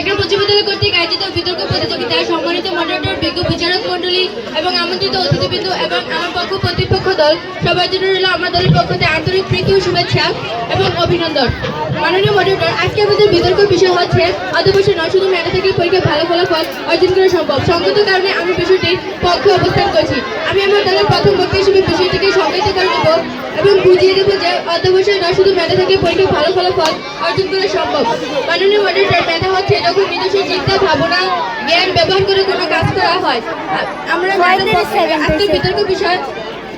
চট্টগ্রাম উচ্চ বিদ্যালয় কর্তৃক আয়োজিত বিতর্ক প্রতিযোগিতায় সম্মানিত মডারেটর, বিজ্ঞ বিচারক মণ্ডলী এবং আমন্ত্রিত অতিথিবৃন্দ এবং আমার পক্ষ প্রতিপক্ষ দল সবার জন্য রইল আমার দলের পক্ষ থেকে আন্তরিক প্রীতি ও শুভেচ্ছা এবং অভিনন্দন। মাননীয় মডারেটর, আজকে আমাদের বিতর্ক বিষয় হচ্ছে অধ্যবসায় নয়, শুধু মেধা থেকে পরীক্ষায় ভালো ফলাফল অর্জন করা সম্ভব। সঙ্গত কারণে আমি বিষয়টির পক্ষে অবস্থান করছি। আমি আমার দলের প্রথম বক্তা হিসেবে বিষয়টিকে সংজ্ঞায়িত করে দেব এবং বুঝিয়ে দেবো যে অধ্যবসায় নয়, শুধু মেধা থেকে পরীক্ষায় ভালো ফলাফল অর্জন করা সম্ভব। মাননীয় মডারেটর, মেধা হচ্ছে যখন নিজস্ব চিন্তা, ভাবনা, জ্ঞান ব্যবহার করে কোনো কাজ করা হয়। আমরা আজকে বিতর্ক বিষয়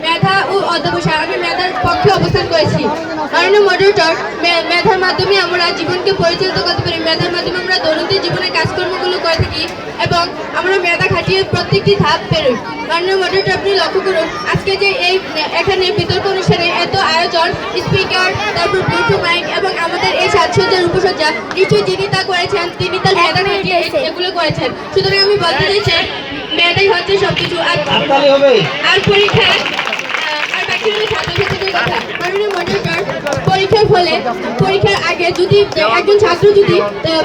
মেধা ও অধ্যবসায়, আমি মেধার পক্ষে অবস্থান করেছি। মাননীয় মডারেটর, মেধার মাধ্যমে আমরা জীবনকে পরিচালিত করতে পারি। মেধার মাধ্যমে আমরা দৈনন্দিন জীবনে কাজকর্মগুলো করে থাকি এবং আমরা মেধা খাটিয়ে প্রত্যেকটি ধাপ পেরোই। মাননীয় মডারেটর, আপনি লক্ষ্য করুন আজকে যে এখানে বিতর্ক অনুষ্ঠানে এত আয়োজন, স্পিকার, তারপর ব্লুটুথ মাইক এবং আমাদের এই সাজসজ্জার উপসজ্জা, নিশ্চয়ই যিনি তা করেছেন তিনি তার মেধা খাটিয়ে এগুলো করেছেন। সুতরাং আমি বলতে চাইছি মেধাই হচ্ছে সবকিছু। আর পরীক্ষায় পরীক্ষার ফলে পরীক্ষার আগে যদি একজন ছাত্র যদি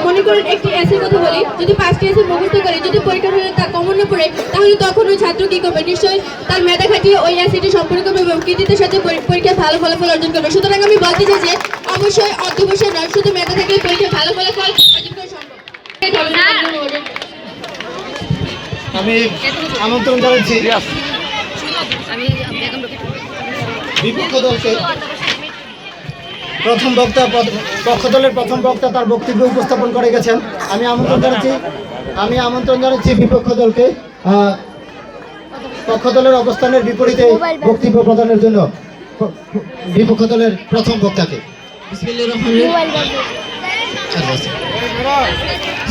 মনে করেন একটি এসের কথা বলি, যদি 5টি এসে মুখস্থ করে যদি পরীক্ষার হলে তা কমন না পড়ে, তাহলে তখন ওই ছাত্র কি করবে? নিশ্চয়ই তার মেধা খাটিয়ে ওই এসিটি সম্পূর্ণ করবে এবং কৃতিত্বের সাথে পরীক্ষায় ভালো ফলাফল অর্জন করবে। সুতরাং আমি বলতে চাই যে অবশ্যই অধ্যবসায় নয়, শুধু মেধা থেকে পরীক্ষায় ভালো ফলাফল অর্জন করা সম্ভব। আমি আমন্ত্রণ জানাচ্ছি বিপক্ষ দলকে। প্রথম বক্তা, পক্ষ দলের প্রথম বক্তা তার বক্তব্য উপস্থাপন করে গেছেন। আমি আমন্ত্রণ জানাচ্ছি বিপক্ষ দলকে পক্ষ দলের অবস্থানের বিপরীতে বক্তব্য প্রদানের জন্য বিপক্ষ দলের প্রথম বক্তাকে।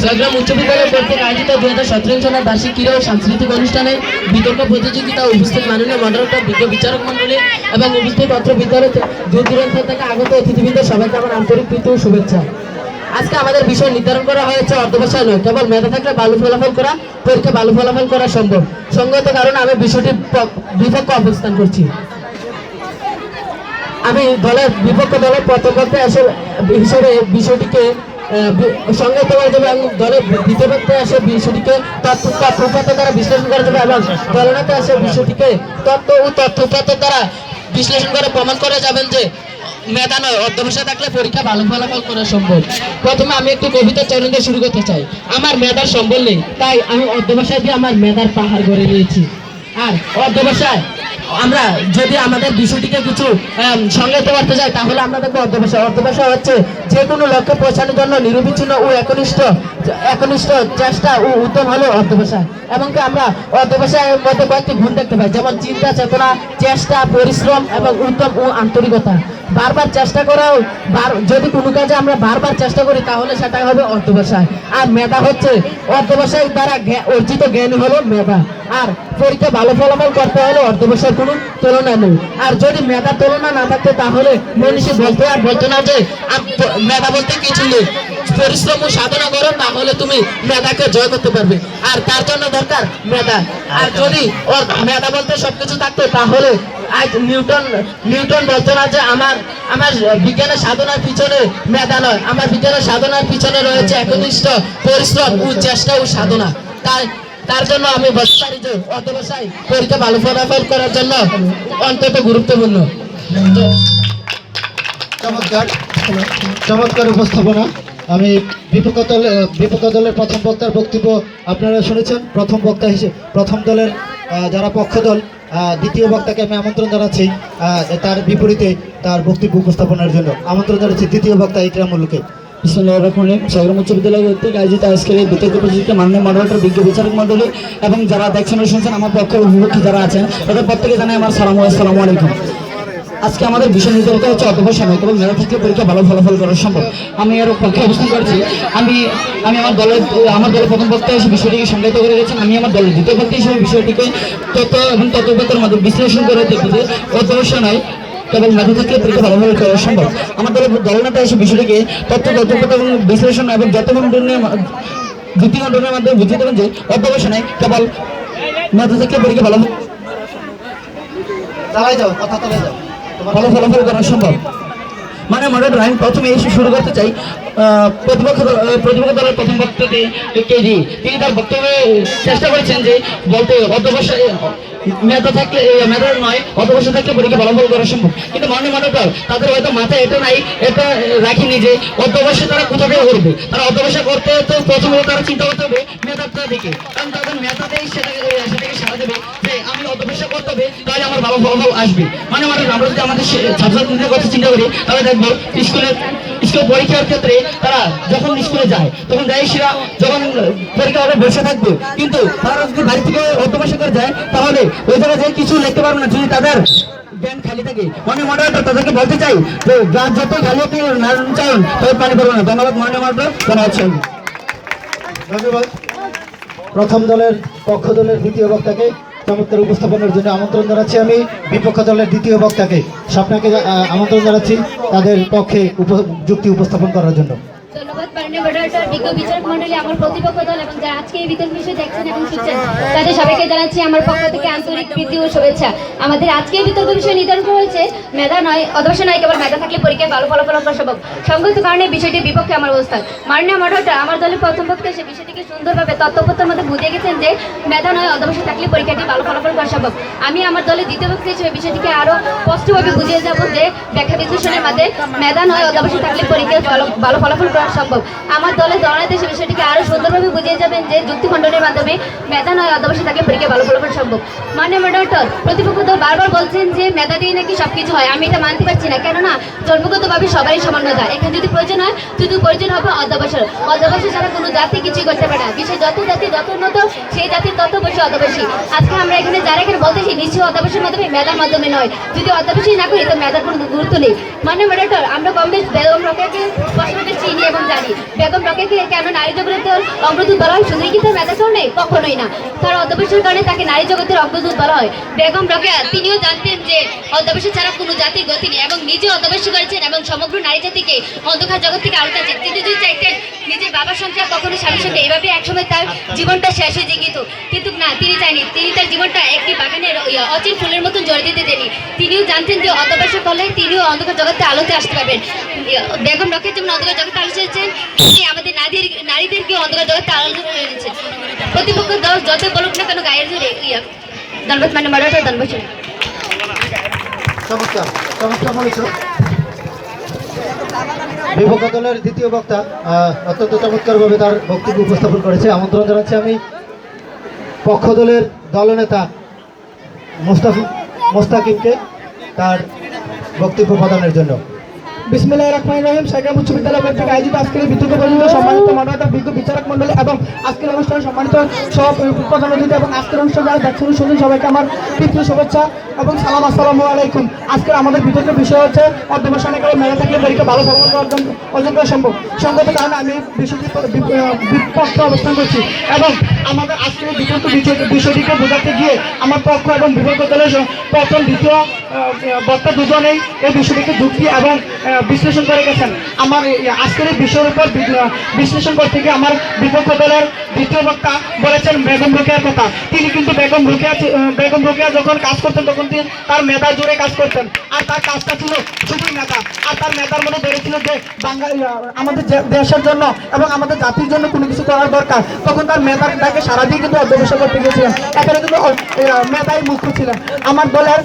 চট্টগ্রাম উচ্চ বিদ্যালয় কর্তৃক আয়োজিত 2017 সালের বার্ষিক ক্রীড়া ও সাংস্কৃতিক অনুষ্ঠানে বিতর্ক প্রতিযোগিতা উপস্থিত মাননীয় মডারেটর, বিজ্ঞ বিচারক মণ্ডলী এবং উপস্থিত অত্র বিদ্যালয় দূর দূরান্ত থেকে আগত অতিথিবৃন্দ সবাইকে আমার আন্তরিক প্রীতি ও শুভেচ্ছা। আজকে আমাদের বিষয় নির্ধারণ করা হয়েছে অধ্যবসায় নয়, কেবল মেধা থাকলে ভালো ফলাফল করা, পরীক্ষা ভালো ফলাফল করা সম্ভব। সঙ্গত কারণে আমি বিষয়টির বিপক্ষে অবস্থান করছি। আমি দলের বিপক্ষ দলের প্রথম বক্তা হিসেবে বিষয়টিকে সংজ্ঞায়িত করা যাবে এবং দলের দ্বিতীয় বক্তা এসে বিষয়টিকে তথ্য দ্বারা বিশ্লেষণ করা যাবে এবং দলনেতা এসে বিষয়টিকে তথ্য দ্বারা বিশ্লেষণ করে প্রমাণ করে যাবেন যে মেধা নয়, অধ্যবসায় থাকলে পরীক্ষা ভালো ফলাফল করা সম্ভব। প্রথমে আমি একটু কবিতা চরণ দিয়ে শুরু করতে চাই। আমার মেধার সম্বল নেই, তাই আমি অধ্যবসায় দিয়ে আমার মেধার পাহাড় গড়ে নিয়েছি। আর অধ্যবসায় আমরা যদি আমাদের বিষয়টিকে কিছু সংজ্ঞায়িত করতে যাই, তাহলে আমরা দেখবো অধ্যবসায় হচ্ছে যে কোনো লক্ষ্যে পৌঁছানোর জন্য নিরবিচ্ছিন্ন ও একনিষ্ঠ চেষ্টা ও উদ্যম হলো অধ্যবসায়। এবং আমরা অধ্যবসায়ের মধ্যে কয়েকটি গুণ দেখতে পাই, যেমন চিন্তা, চেতনা, চেষ্টা, পরিশ্রম এবং উদ্যম ও আন্তরিকতা। বারবার চেষ্টা করাও, যদি কোনো কাজে আমরা বারবার চেষ্টা করি তাহলে সেটা হবে অধ্যবসায়। আর মেধা হচ্ছে অধ্যবসায় দ্বারা অর্জিত জ্ঞান হলো মেধা। আর পরীক্ষা ভালো ফলাফল করতে হলে অধ্যবসায়ের কোনো তুলনা নেই। আর যদি মেধা তুলনা না থাকতো তাহলে মনীষী বলতো না যে মেধা বলতে কিছু নেই, পরিশ্রম ও সাধনা করো, তাহলে তুমি মেধাকে জয় করতে পারবে। আর তার জন্য দরকার মেধা। আর যদি ওর মেধা বলতে সবকিছু থাকতো তাহলে আজ নিউটন বলতো না যে আমার বিজ্ঞানের সাধনার পিছনে মেধা নয়, আমার বিজ্ঞানের সাধনার পিছনে রয়েছে একনিষ্ঠ পরিশ্রম ও চেষ্টা ও সাধনা। তার জন্য আমি বলতে পারি যে অধ্যবসায় পরীক্ষা ভালো ফলাফল করার জন্য অন্তত গুরুত্বপূর্ণ। চমৎকার উপস্থাপনা। আমি বিপক্ষ দলের প্রথম বক্তার বক্তব্য আপনারা শুনেছেন। প্রথম দলের যারা পক্ষ দল, দ্বিতীয় বক্তাকে আমি আমন্ত্রণ জানাচ্ছি তার বিপরীতে তার বক্তব্য উপস্থাপনের জন্য। আমন্ত্রণ জানাচ্ছি দ্বিতীয় বক্তা ইকরামুলকে। চট্টগ্রাম উচ্চ বিদ্যালয় কর্তৃক আয়োজিত আজকের এই বিতর্ক প্রতিযোগিতা মাননীয় মডারেটর, বিজ্ঞ বিচারক মণ্ডলী এবং যারা দেখছেন শুনছেন, আমার পক্ষের অভিভাবক যারা আছেন, তাদের প্রত্যেকে জানাই আমার আসসালামু আলাইকুম। আজকে আমাদের বিষয় নির্ধারিত হচ্ছে অধ্যবসায় নয়, কেবল মেধা থাকলে পরীক্ষা ভালো ফলাফল করা সম্ভব। আমি এর পক্ষে অবস্থান করছি। আমি আমার দলের প্রথম বক্তা হিসেবে বিষয়টিকে সংজ্ঞায়িত করে গেছেন। আমি আমার দলের দ্বিতীয় বক্তা হিসেবে বিষয়টিকে তথ্য এবং তথ্যপত্রের মধ্যে বিশ্লেষণ করে দেখি যে অধ্যবসায় নয়, কেবল মেধা থাকলে পরীক্ষা ভালোভাবে করা সম্ভব। আমার দলনেতা এসে বিষয়টিকে তথ্যপত্র এবং বিশ্লেষণ এবং যতক্ষণের মাধ্যমে বুঝিয়ে দেবেন যে অধ্যবসায় নয়, কেবল মেধা থাকলে পরীক্ষা ভালো ফলাফল করা সম্ভব। মানে মডারেটর আমি প্রথমে এসে শুরু করতে চাই প্রতিপক্ষ দলের প্রথম বক্তব্যে কেজি তিনি তার বক্তব্যে চেষ্টা করেছেন যে বলতে অধ্যবসায় মেধা থাকলে মেধা নয় অধ্যবসায় থাকলে পরীক্ষা ফলাফল করা সম্ভব, কিন্তু মাননীয় মডারেটর তাদের হয়তো মাথায় এটা নাই, এটা রাখিনি যে অধ্যবসায় তারা কোথা থেকে করবে। তারা অধ্যবসায় করতে তো প্রথমত তারা চিন্তা করতে হবে মেধাটা দিকে, কারণ তাদের মেধাতেই সেটাকে সারা দেবে যে আমি অধ্যবসায় করতে হবে, তাহলে আমার ভালো ফলাফল আসবে। মানে আমরা যদি আমাদের ছাত্রছাত্রীদের কথা চিন্তা করি তাহলে দেখবো স্কুল পরীক্ষার ক্ষেত্রে তারা যখন স্কুলে যায় তখন সেরা যখন পরীক্ষা হবে বসে থাকবে, কিন্তু তারা যদি বাড়ি থেকে অধ্যবসায় করে যায় তাহলে ওই জায়গায় যে কিছু লিখতে পারবে না যদি তাদের জ্ঞান খালি থাকে। মাননীয় মডারেটর তাদেরকে বলতে চাই যে গ্লাস যত খালি আপনি চান তবে পানি পারবে না। ধন্যবাদ মাননীয় মডারেটর, ধন্যবাদ। ধন্যবাদ। প্রথম দলের পক্ষ দলের দ্বিতীয় বক্তাকে চমৎকার উপস্থাপনের জন্য আমন্ত্রণ জানাচ্ছি। আমি বিপক্ষ দলের দ্বিতীয় বক্তাকে স্বপ্নাকে আমন্ত্রণ জানাচ্ছি তাদের পক্ষে যুক্তি উপস্থাপন করার জন্য। ধন্যবাদ মাননীয় মডারেটর, বিজ্ঞ বিচারক মণ্ডলী, আমার প্রতিপক্ষ দল এবং যারা আজকে এই বিতর্ক বিষয় দেখছেন এবং শুনছেন তাদের সবাইকে জানাচ্ছি আমার পক্ষ থেকে আন্তরিক প্রীতি ও শুভেচ্ছা। আমাদের আজকে এই বিতর্ক বিষয় নির্ধারণ করা হয়েছে মেধা নয় অধ্যবসায় নয়, কেবল মেধা থাকলে পরীক্ষায় ভালো ফলাফল করা সম্ভব। সংগত কারণে বিষয়টির বিপক্ষে আমার অবস্থান। মাননীয় মডারেটর আমার দলের প্রথম বক্তা সে বিষয়টিকে সুন্দরভাবে তথ্যপত্রের মধ্যে বুঝিয়ে গেছেন যে মেধা নয় অধ্যবসায় থাকলে পরীক্ষাটি ভালো ফলাফল করা সম্ভব। আমি আমার দলের দ্বিতীয় বক্তা হিসেবে বিষয়টিকে আরও স্পষ্টভাবে বুঝিয়ে যাব যে ব্যাখ্যা বিশ্লেষণের মাধ্যমে মেধা নয় অধ্যবসায় থাকলে পরীক্ষায় ভালো ফলাফল করা সম্ভব। আমার দলের দলনেতা সে বিষয়টিকে আরও সুন্দরভাবে বুঝিয়ে যাবেন যে যুক্তি খণ্ডনের মাধ্যমে মেধা নয় অধ্যবসায় থাকলে পরীক্ষায় ভালো ফলাফল সম্ভব। মাননীয় মডারেটর, প্রতিপক্ষ দল বারবার বলছেন যে মেধা দিয়ে নাকি সবকিছু হয়। আমি এটা মানতে পারছি না, কেননা জন্মগতভাবে সবারই সমান মেধা। এখানে যদি প্রয়োজন হয় শুধু প্রয়োজন হবে অধ্যবসায়। অধ্যবসায় ছাড়া কোনো জাতি কিছুই করতে পারে না। বিশ্বের যত জাতি যত উন্নত সেই জাতির তত বেশি অধ্যবসায়ী। আজকে আমরা এখানে যারা এখানে বলতেছি নিশ্চয়ই অধ্যবসায়ের মাধ্যমে মেধার মাধ্যমে নয়। যদি অধ্যবসায় না করি তো মেধার কোনো গুরুত্ব নেই। মাননীয় মডারেটর, আমরা কম বেশ বেগম রোকেয়াকে স্পষ্টভাবে চিনি এবং জানি। বেগম রোকেয়াকে কেন নারী জগতের অগ্রদূত বলা হয়? শুধুই কি তার মেধা কারণে? কখনোই না। তার অধ্যবসায়ের কারণে তাকে নারী জগতের অগ্রদূত বলা হয়। বেগম রোকেয়া তিনিও জানতেন যে অধ্যবসায় ছাড়া কোনো জাতির গতি নেই এবং নিজে অধ্যবসায় করেছেন এবং সমগ্র নারী জাতিকে অন্ধকার জগৎ থেকে আলোটা চেন। তিনি যদি চাইতেন নিজের বাবার সংসার কখনো স্বামীর সঙ্গে এইভাবে একসময় তার জীবনটা শেষ হয়ে যেত, কিন্তু না, তিনি চাইনি। তিনি তার জীবনটা একটি বাগানের অচিন ফুলের মতন জড়ে দিতে দেননি। তিনিও জানতেন যে অধ্যবসায় করলে তিনিও অন্ধকার জগতে আলোতে আসতে পারবেন। বেগম রোকেয়া যেমন অন্ধকার জগতে আলো এসেছেন, তিনি আমাদের নারীদেরকে অন্ধকার জগতে আলো এনেছেন। প্রতিপক্ষ দল যত বলুক না কেন গায়ের জোরে ধন্যবাদ মানে মডারেটর, ধন্যবাদ। চমৎকার চমৎকার বলেছ। বিপক্ষ দলের দ্বিতীয় বক্তা অত্যন্ত চমৎকারভাবে তার বক্তব্য উপস্থাপন করেছে। আমন্ত্রণ জানাচ্ছি আমি পক্ষ দলের দলনেতা মোস্তাকিমকে তার বক্তব্য প্রদানের জন্য। বিসমিল্লাহির রহমানির রহিম। সাইকেল উচ্চ বিদ্যালয় কর্তৃক আয়োজিত আজকের এই বিতর্ক পর্যন্ত সম্মানিত মডারেটর, বিজ্ঞ বিচারক মণ্ডলী এবং আজকের অনুষ্ঠানে সম্মানিত সব প্রধান অতিথি এবং আজকের অনুষ্ঠানে যারা দেখছেন শুনুন সবাইকে আমার প্রীতি শুভেচ্ছা এবং সালাম, আসসালামু আলাইকুম। আজকের আমাদের বিতর্কের বিষয় হচ্ছে অধ্যবসায় না করে মেধা থাকলে পরীক্ষা ভালো ফলাফল অর্জন করা সম্ভব। সঙ্গত কারণে আমি বিপক্ষে অবস্থান করছি এবং আমাদের আজকের বিতর্ক বিষয়টিকে বোঝাতে গিয়ে আমার পক্ষ এবং বিপক্ষ দলের প্রথম দ্বিতীয় বক্তা দুজনেই এই বিষয়টিকে যুক্তি এবং বিশ্লেষণ করে গেছেন। আমার আজকের এই বিষয়ের উপর বিশ্লেষণ করতে গিয়ে আমার বিপক্ষ দলের দ্বিতীয় বক্তা বলেছেন বেগম রোকেয়ার কথা। তিনি কিন্তু বেগম রোকেয়া যখন কাজ করতেন তখন তিনি তার মেধা জুড়ে কাজ করতেন, আর তার কাজটা ছিল শুধুই মেধা। আর তার মেধার মধ্যে ধরেছিল যে আমাদের দেশের জন্য এবং আমাদের জাতির জন্য কোনো কিছু করার দরকার। তখন তার মেধাটাকে সারাদিন কিন্তু অধ্যবসায় করতে গিয়েছিলেন। এখানে কিন্তু মেধাই মুখ্য ছিলেন। আমার দলের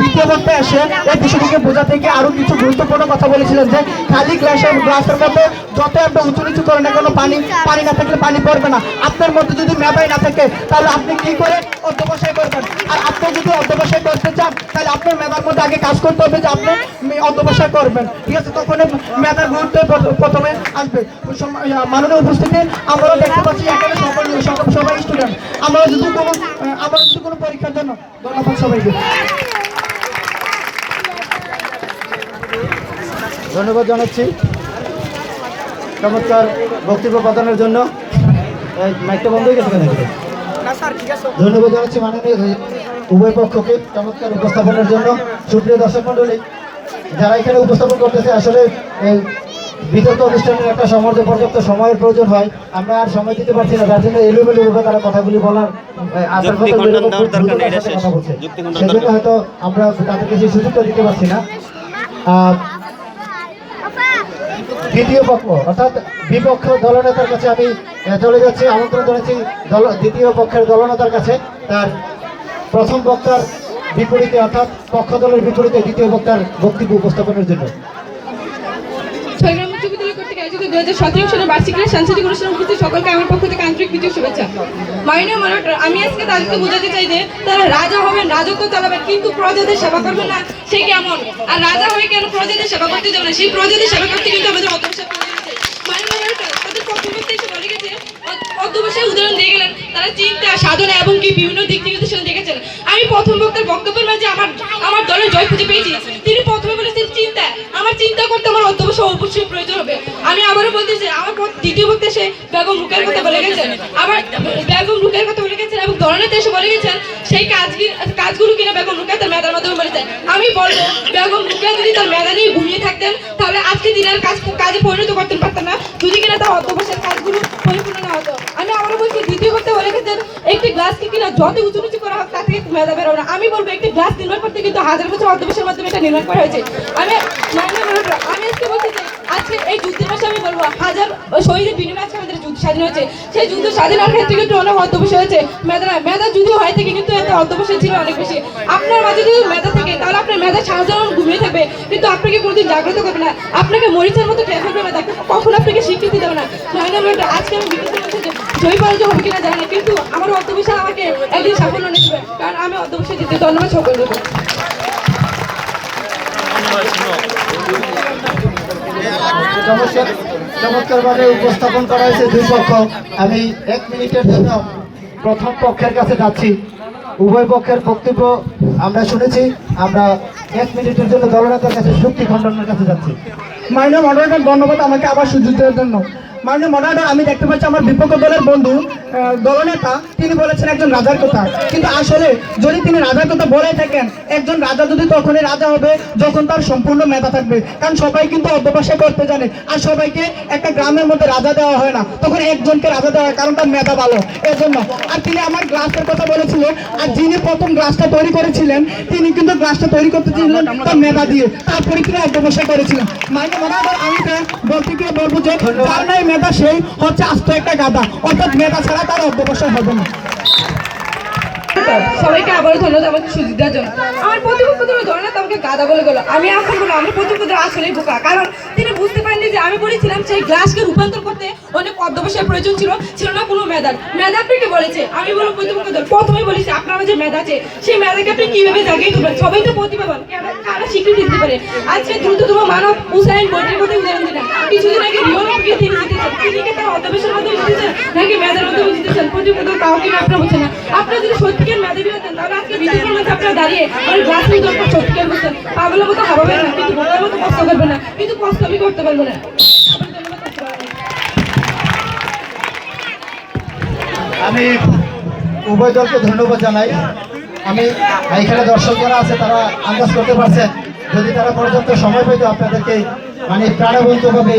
দ্বিতীয় বক্তা এসে এই বিষয়টিকে বোঝাতে গিয়ে আরো কিছু গুরুত্বপূর্ণ কথা বলেছিলেন যে খালি গ্লাসের মধ্যে যত একটা উঁচু নিচু করে না কোনো পানি না থাকলে পানি পড়বে না। আপনার মধ্যে যদি মেধাই না থাকে তাহলে আপনি কি করে অধ্যবসায় করবেন? আর আপনি যদি অধ্যবসায় করতে চান তাহলে আপনার মেধার মধ্যে আগে কাজ করতে হবে যে আপনি অধ্যবসায় করবেন, ঠিক আছে? তখন মেধার গুরুত্ব প্রথমে আসবে। মাননীয় উপস্থিতি আমরা দেখতে পাচ্ছি এখানে সবাই স্টুডেন্ট। আমরা যদি কোনো পরীক্ষার জন্য ধন্যবাদ সবাইকে। ধন্যবাদ জানাচ্ছি চমৎকার বক্তব্য প্রদানের জন্য। মাইকটা বন্ধ হয়ে গেছে কেন? ধন্যবাদ জানাচ্ছি মাননীয় উভয় পক্ষকে চমৎকার উপস্থাপনের জন্য। সুপ্রিয় দর্শক মণ্ডলী, যারা এখানে উপস্থাপন করতেছে, আসলে বিতর্ক অনুষ্ঠানের একটা পর্যাপ্ত সময়ের প্রয়োজন হয়। আমরা আর সময় দিতে পারছি না, যার জন্য এলোমেলোভাবে তারা কথাগুলি বলার কথা বলছে, সেজন্য হয়তো আমরা তাদেরকে সেই সুযোগটা দিতে পারছি না। দ্বিতীয় পক্ষ অর্থাৎ বিপক্ষ দলনেতার কাছে আমি চলে যাচ্ছি, আমন্ত্রণ জানাচ্ছি দ্বিতীয় পক্ষের দলনেতার কাছে তার প্রথম বক্তার বিপরীতে অর্থাৎ পক্ষ দলের বিপরীতে দ্বিতীয় বক্তার বক্তব্য উপস্থাপনের জন্য। ছয়গ্রাম উচ্চ বিদ্যালয় কর্তৃক আয়োজিত 2017 সালের বার্ষিক ক্রীড়া সাংস্কৃতিক অনুষ্ঠানে উপস্থিত সকলকে আমার পক্ষ থেকে আন্তরিক প্রীতি ও শুভেচ্ছা। মাননীয় মডারেটর, আমি আজকে তাদেরকে বোঝাতে চাই যে তারা রাজা হবেন, রাজত্ব চালাবেন, কিন্তু প্রজাদের সেবা করবেন না, সে কেমন? আর রাজা হয়ে কেন প্রজাদের সেবা করতে যাবে না? সেই প্রজাদের সেবা করতে কিন্তু আমাদের অধ্যবসায় প্রয়োজন আছে। মাননীয় মডারেটর, তাদের পক্ষপাতে এসে বলে গেছে, অধ্যবসায় উদাহরণ দিয়ে গেলেন, তারা চিন্তা সাধনা এবং কি বিভিন্ন দিক থেকে সেটা দেখেছেন। আমি প্রথম বক্তার বক্তব্যের মাঝে আমার দলের জয় খুঁজে পেয়েছি। তিনি প্রথমে বলেছেন চিন্তা, আমার চিন্তা করতে আমার অধ্যবসায় অবশ্যই প্রয়োজন হবে। আমি আবারও বলতেছি, আমার দ্বিতীয় বক্তা এসে বেগম রুকেয়ার কথা বলে গেছেন, আবার বেগম রুকেয়ার কথা বলে গেছেন এবং দলনেতা এসে বলে গেছেন সেই কাজগুলো কিনা বেগম রুকেয়া তার মেধার মাধ্যমে বলেছেন। আমি বলবো, বেগম রুকেয়া যদি তার মেধা নিয়ে ঘুমিয়ে থাকতেন তাহলে আজকে দিনের কাজে পরিণত করতে পারতেন না, যদি কিনা তার অধ্যবসায়ের কাজগুলো পরিপূর্ণ না হতো। আমি আবারও বলছি, দ্বিতীয় বক্তা বলে গেছেন একটি গ্লাসকে কিনা যত উঁচু নিচু করা হোক তা থেকে মেধা বেরোবে না। আমি বলবো, একটি গ্লাস নির্মাণ করতে কিন্তু হাজার বছর অধ্যবসায়ের মাধ্যমে এটা নির্মাণ করা হয়েছে। আমি আজকে বলছি যে আজকে এই যুদ্ধের মাসে আমি বলবো, হাজার শহীদের বিনিময়ে আজকে আমাদের যুদ্ধ স্বাধীন হয়েছে। সেই যুদ্ধ স্বাধীন হওয়ার ক্ষেত্রে কিন্তু অনেক অধ্যবসায় হয়েছে, মেধা যদিও হয় থেকে কিন্তু এত অধ্যবসায় ছিল অনেক বেশি। আপনার মাঝে যদি মেধা থাকে তাহলে আপনার মেধা সারা জীবন ঘুমিয়ে থাকবে, কিন্তু আপনাকে কোনোদিন জাগ্রত করবে না, আপনাকে মরিচের মতো খেয়ে ফেলবে মেধা, কখন আপনাকে স্বীকৃতি দেবে না। আজকে আমি বিদেশের মধ্যে জয় পরাজয় হবে কিনা জানি না, কিন্তু আমার অধ্যবসায় আমাকে একদিন সাফল্য নিয়ে দেবে, কারণ আমি অধ্যবসায় দিতে। ধন্যবাদ সকলকে। চমৎকারভাবে উপস্থাপন করা হয়েছে দুই পক্ষ। আমি 1 মিনিটের জন্য প্রথম পক্ষের কাছে যাচ্ছি। উভয় পক্ষের বক্তব্য আমরা শুনেছি, আমরা 1 মিনিটের জন্য দলনেতার কাছে যুক্তি খণ্ডনের কাছে যাচ্ছি। মাননীয় মডারেটর, ধন্যবাদ আমাকে আবার সুযোগ দেওয়ার জন্য। মাননীয় মডারেটর, আমি দেখতে পাচ্ছি আমার বিপক্ষ দলের বন্ধু দলনেতা তিনি বলেছেন একজন রাজার কথা, কিন্তু আসলে যদি তিনি রাজার কথা বলে থাকেন, একজন রাজা যদি তখনই রাজা হবে যখন তার সম্পূর্ণ মেধা থাকবে, কারণ সবাই কিন্তু অধ্যবসায় করতে জানে, আর সবাইকে একটা গ্রামের মধ্যে রাজা দেওয়া হয় না, তখন একজনকে রাজা দেওয়া হয় কারণ তার মেধা ভালো এর জন্য। আর তিনি আমার গ্লাসের কথা বলেছিলেন, আর যিনি প্রথম গ্লাসটা তৈরি করেছিলেন তিনি কিন্তু গ্লাসটা তৈরি করতে চেয়েছিলেন তার মেধা দিয়ে, তারপরে তিনি অধ্যবসায় করেছিলেন। মাননীয় মডারেটর, আমি বলতে গিয়ে বলবো যে যার নাই মেধা সেই হচ্ছে আস্ত একটা গাধা, অর্থাৎ মেধা ছাড়া তার অধ্যবসায় হবে না। সবাইকে আবারও ধন্যবাদ আমাকে সুযোগ দেওয়ার জন্য। আমার প্রতিপক্ষ ধরনের আমাকে গাদা বলে গেল, আমি এখন বলবো আমার প্রতিপক্ষ আসলেই বোকা, কারণ তিনি বুঝতে পারেননি যে আমি বলেছিলাম সেই গ্লাসকে রূপান্তর করতে অনেক অধ্যবসায়ের প্রয়োজন ছিল না কোনো মেধার। মেধা আপনাকে বলেছে, আমি বলবো প্রতিপক্ষ দল প্রথমেই বলেছি আপনার যে মেধা আছে সেই মেধাকে আপনি কিভাবে জাগিয়ে তুলবেন। সবাই তো প্রতিভাবান, কারা স্বীকৃতি দিতে পারে। আজকে দ্রুততম মানব উসাইন বোল্টের কথা উদাহরণ দিলাম, কিছুদিন আগে রিও অলিম্পিকে তিনি জিতেছেন, তিনি কি তার অধ্যবসায়ের মাধ্যমে জিতেছেন নাকি মেধার মাধ্যমে জিতেছেন? প্রতিপক্ষ দল তাও কিনা আপনারা বলছেন না। আপনারা যদি সত্যিকার মেধাবী হতেন তাহলে আজকে বিজেপির মধ্যে আপনারা দাঁড়িয়ে আর গ্লাস নিয়ে দরকার সত্যিকার বলছেন, পাগলের মতো হাবাবেন না, কিন্তু বোকার মতো কষ্ট করবেন না, কিন্তু কষ্ট আমি করতে পারবো না। আমি উভয় দলকে ধন্যবাদ জানাই। আমি এখানে দর্শক যারা আছে তারা আন্দাজ করতে পারছেন, যদি তারা পর্যাপ্ত সময় পেত আপনাদেরকে প্রাণবন্তভাবে